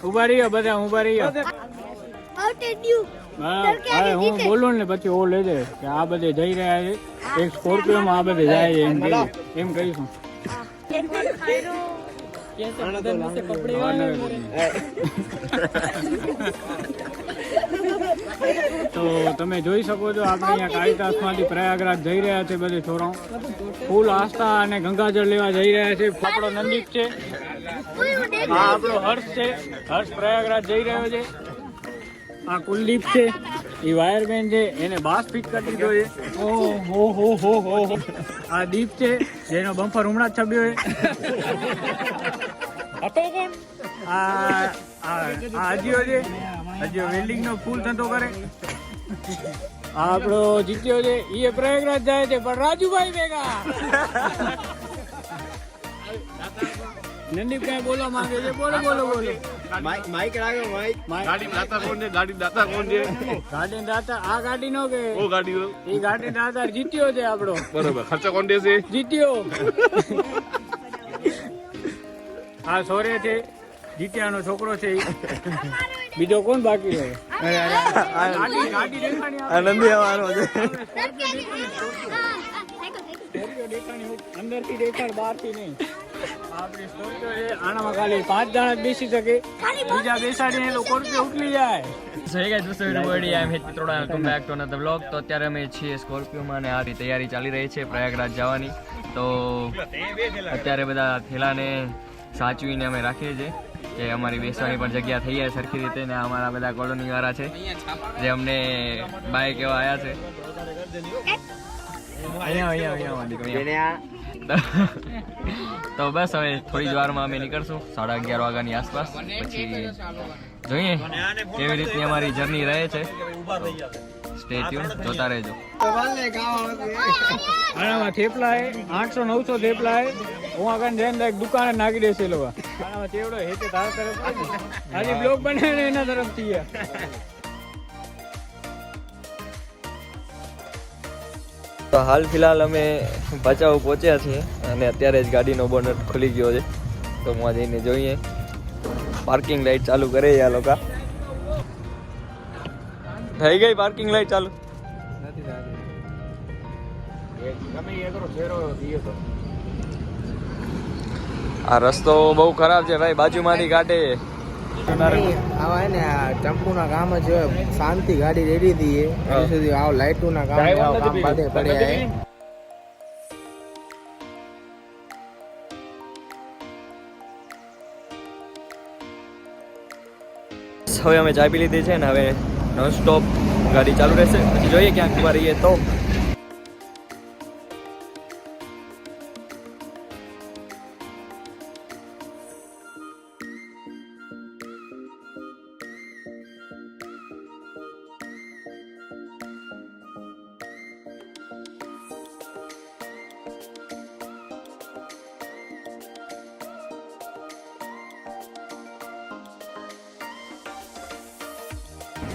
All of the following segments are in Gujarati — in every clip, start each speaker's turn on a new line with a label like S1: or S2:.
S1: ઉભા રહીયો બધા, ઉભા રહીયો. હું બોલું ને પછી ઓ લઈ દે કે આ બધે જઈ રહ્યા છે, એક સ્કોર્પિયો માં આ બધે જાય એમ કહીશું. તો તમે જોઈ શકો છો આપણે અહીંયા કાલિદાસ માંથી પ્રયાગરાજ જઈ રહ્યા છે બધે છોરાઓ, ફૂલ આસ્થા અને ગંગાજળ લેવા જઈ રહ્યા છે. આપણો નંદીપ છે, આ આપણો હર્ષ છે, હર્ષ પ્રયાગરાજ જઈ રહ્યો છે. આ કુલદીપ છે, એ વાયરમેન છે, એને બાસ ફિટ કરી દીધો છે. ઓહો, આ દીપ છે જેનો બમ્પર હમણાં જ છપ્યો છે. આ અજીઓ છે, અજીઓ વેલ્ડિંગ નો ફૂલ ધંધો કરે. આ આપણો જીત્યો છે, એ પ્રયાગરાજ જાય છે પણ રાજુભાઈ ભેગા. નંદીપ કઈ બોલવા માંગે છે? બોલો.
S2: માઈક લાગ્યો, માઈક. ગાડી દાતા કોણ છે? ગાડી દાતા કોણ છે?
S1: ગાડી દાતા આ ગાડી નો કે
S2: ઓ ગાડી
S1: એ ગાડી દાતા જીત્યો છે આપણો.
S2: બરોબર. ખર્ચો કોણ દેશે?
S1: જીત્યો. આ સોરે છે, જીત્યાનો છોકરો છે. બીજો કોણ બાકી છે? ગાડી દેખાણી
S2: આનંદી આવવાનો છે.
S1: અંદર થી દેખાડ, બહાર થી નહીં. આપણી સ્કોર્પિયો છે, આનામાં ખાલી 5 જણા જ બેસી શકે, બીજા બેસાડીને લોકો ઉઠલી જાય.
S3: So hey guys, everybody, I am Hit Pitroda, welcome back to another vlog. તો અત્યારે અમે છીએ સ્કોર્પિયોમાં અને આ તૈયારી ચાલી રહી છે પ્રયાગરાજ જવાની. તો અત્યારે બધા થેલાને સાચવીને અમે રાખીએ છીએ કે અમારી બેસવાની પણ જગ્યા થઈ જાય સરખી રીતે. ને અમારા બધા કોલોની વાળા છે જે અમને બાઈક એવા આવ્યા છે. તો બસ હવે થોડી જ વારમાં અમે નીકળશું 11:30 વાગ્યાની આસપાસ. પછી જોઈએ કેવી રીતની અમારી જર્ની રહે છે. સ્ટે ટ્યુન, જોતા રહેજો.
S1: આનામાં થેપલા હે 800-900 થેપલા હે. હું આગળ જઈને એક દુકાને નાખી દેશે લોકો. આનામાં ચેવડો હેતે તારા તરફ આજે બ્લોગ બનાવીને એના તરફથી
S3: તો હાલ ફિલહાલ અમે ભચાઉ પહોંચ્યા છીએ અને અત્યારે જ ગાડીનો બોનટ ખુલી ગયો છે. તો હું જઈને જોઈએ. પાર્કિંગ લાઈટ ચાલુ કરે આ લોકો. થઈ ગઈ પાર્કિંગ લાઈટ ચાલુ? આ રસ્તો બહુ ખરાબ છે ભાઈ, બાજુમાંથી કાઢે.
S4: આવા ને આ ટેમ્પોના કામ જ શાંતિ ગાડી રેડી હતી હજી સુધી આવ લાઈટોના કામ બાદે પડ્યા હે.
S3: હવે અમે ચા પી લીધી છે ને હવે નોન સ્ટોપ ગાડી ચાલુ રહેશે. પછી જોઈએ ક્યાંક ઉભા રહીએ તો.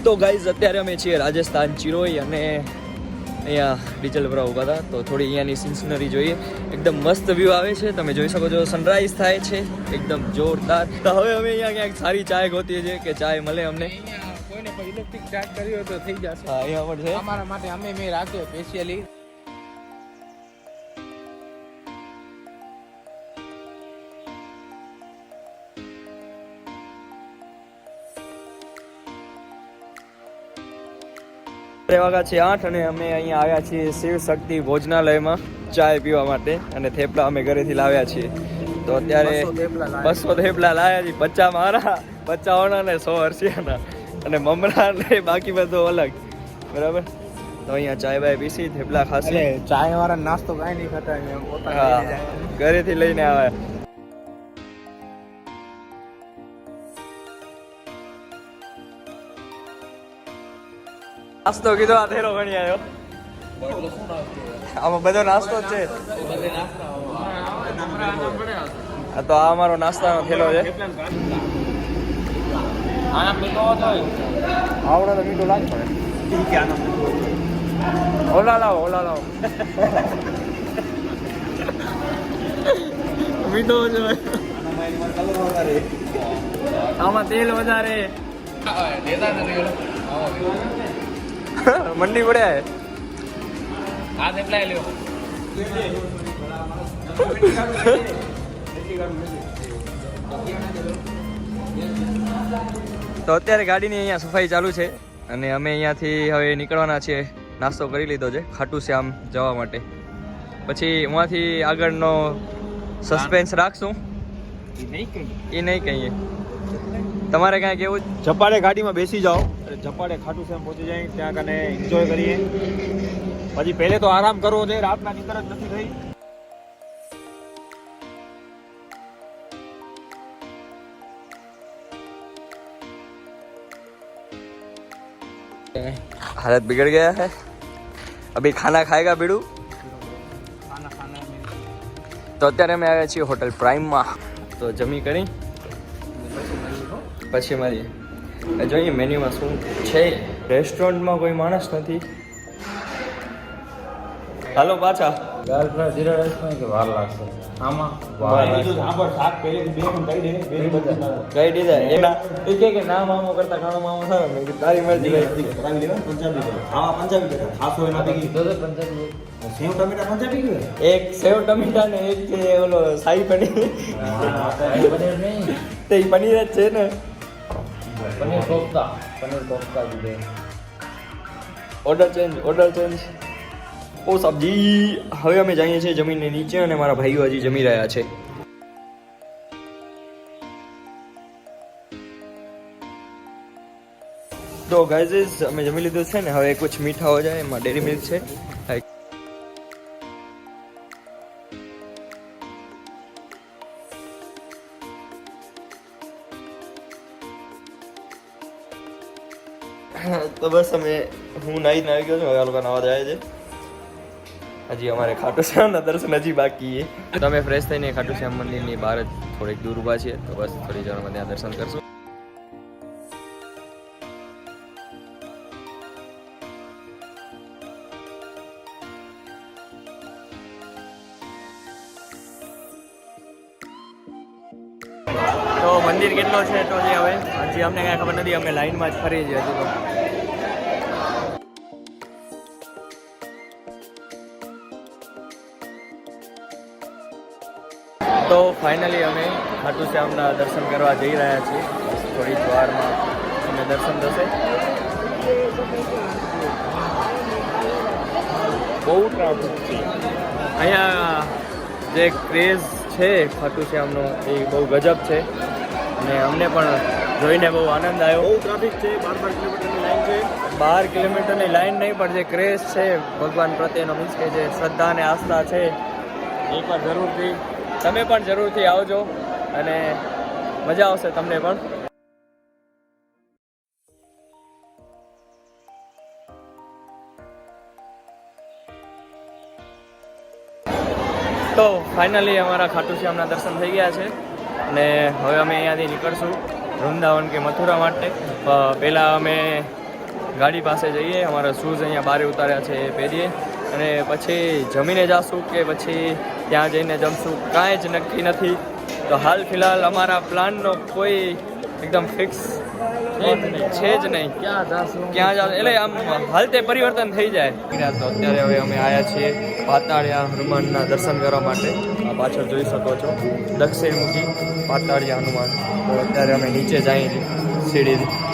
S3: તો ગાઈઝ અત્યારે અમે છીએ રાજસ્થાન ચિરોઈ અને અહીંયા ડીઝલ ભરા ઊભા હતા. તો થોડી અહીંયાની સિન્સનરી જોઈએ. એકદમ મસ્ત વ્યૂ આવે છે, તમે જોઈ શકો છો. સનરાઈઝ થાય છે એકદમ જોરદાર. તો હવે અમે અહીંયા ક્યાંક સારી ચાય ગોતીએ છીએ કે ચાય મળે અમને.
S4: કોઈને પણ ઇલેક્ટ્રિક ચાર્જ કરી હોય તો થઈ જશે.
S3: હા, અહીંયા પણ છે
S4: અમારા માટે. મેં રાખ્યો સ્પેશિયલી.
S3: વાગ્યા છે 8 અને અમે અહીંયા આવ્યા છીએ શિવ શક્તિ ભોજનાલયમાં ચાય પીવા માટે. અને થેપલા અમે ઘરેથી લાવ્યા છીએ. તો અત્યારે 200 થેપલા લાવ્યા છીએ. 50 મારા, 50 ઓના ને 100 હર્ષિયાના અને મમરા ને બાકી બધું અલગ. બરાબર. તો અહીંયા ચાય બાય પીસી, થેપલા ખાસી.
S4: ચાય વાળા નાસ્તો કાંઈ નહીં ખાતા,
S3: હા, ઘરેથી લઈને આવ્યા. નાસ્તો કીધો, આ થેલો ગણી આવ્યો. આમાં બધો નાસ્તો જ છે. આ તો આ અમારો નાસ્તાનો થેલો છે.
S1: આવડે તો મીઠું લાગે. ઓલા લાવો.
S3: મીઠો છે. આમાં તેલ વધારે મંડી પડ્યા હે આ કેટલા લ્યો તો અત્યારે ગાડીની અહીંયા સફાઈ ચાલુ છે અને અમે અહીંયાથી હવે નીકળવાના છીએ. નાસ્તો કરી લીધો છે ખાટુ શ્યામ જવા માટે. પછી ઉहाँથી આગળનો સસ્પેન્સ રાખશું એ નહીં કહીએ. તમારે કાંઈ કેવું?
S2: ઝપાડે ગાડીમાં બેસી જાઓ ઝપાડે ખાટુ શ્યામ પહોંચી જાય ત્યાં કને એન્જોય કરીએ. પછી પહેલે તો આરામ કરવો છે, રાતના નીંદર જ નથી થઈ.
S3: हालत बिगड़ गया है. अभी खाना खाएगा बीड़ू. તો અત્યારે અમે આવ્યા છીએ હોટલ પ્રાઇમમાં. તો જમી કરી પછી મળીએ. જોઈએ મેન્યુમાં શું છે. રેસ્ટોરન્ટમાં કોઈ માણસ નથી. હાલો પાછા.
S1: દાલ ફ્રાય જીરા રાઈસમાં કે વાર લાગશે આમાં
S3: કઈ દીધા એના એ કે નામ મામો કરતા ખાણો મામો સારો. મેં કીધું તારી મરજી. એક સેવ ટમેટા ને એક છે ઓલો શાહી પનીર. તે પનીર જ છે ને.
S1: પનીર કોફતા દીધે.
S3: Order change. ઓ સબ્જી. હવે અમે જઈએ છીએ જમીનને નીચે અને મારા ભાઈઓ હજી જમી રહ્યા છે. તો ગાઈઝ અમે જમી લીધું છે ને. હવે કુછ મીઠા હો જાય. એમાં ડેરી મિલ્ક છે. તો બસ હું નાઈને આવી ગયો છું. હવે આ લોકો નવા જાય છે. હજી અમારે ખાટુ શ્યામના દર્શન હજી બાકી છે. તો અમે ફ્રેશ થઈને ખાટુ શ્યામ મંદિરની બહાર જ થોડીક દૂર ઊભા છીએ. તો બસ થોડી જવામાં ત્યાં દર્શન કરશું. તો મંદિર કેટલો છે તો જે હવે હજી અમને કાંઈ ખબર નથી. અમે લાઈનમાં જ ફરી છીએ હજુ. તો ફાઇનલી અમે ખાટુ શ્યામના દર્શન કરવા જઈ રહ્યા છીએ. થોડી જ વારમાં અમે દર્શન થશે. બહુ ટ્રાફિક છે અહીંયા. જે ક્રેઝ છે ખાટુ શ્યામનો એ બહુ ગજબ છે અને અમને પણ જોઈને બહુ આનંદ આવ્યો.
S2: બહુ ટ્રાફિક છે. 12 કિલોમીટરની લાઈન છે.
S3: 12 કિલોમીટરની લાઈન નહીં પણ જે ક્રેઝ છે ભગવાન પ્રત્યેનો મીન્સ કે જે શ્રદ્ધા અને આસ્થા છે એકવાર જરૂરથી તમે પણ જરૂરથી આવજો અને મજા આવશે તમને પણ. તો ફાઇનલી અમારા ખાટુ શ્યામના દર્શન થઈ ગયા છે અને હવે અમે અહીંયાથી નીકળશું વૃંદાવન કે મથુરા માટે. પહેલાં અમે ગાડી પાસે જઈએ. અમારા શૂઝ અહીંયા બહાર ઉતાર્યા છે એ પહેરીએ અને પછી જમીને જાશું કે પછી ત્યાં જઈને જમશું કાંઈ જ નક્કી નથી. તો હાલ ફિલહાલ અમારા પ્લાનનો કોઈ એકદમ ફિક્સ છે જ નહીં. ક્યાં જાશું એટલે આમ હાલતે પરિવર્તન થઈ જાય. તો અત્યારે હવે અમે આવ્યા છીએ પાતાળિયા હનુમાનના દર્શન કરવા માટે. આ પાછળ જોઈ શકો છો દક્ષિણમુખી પાતાળિયા હનુમાન. તો અત્યારે અમે નીચે જઈએ સીડીથી.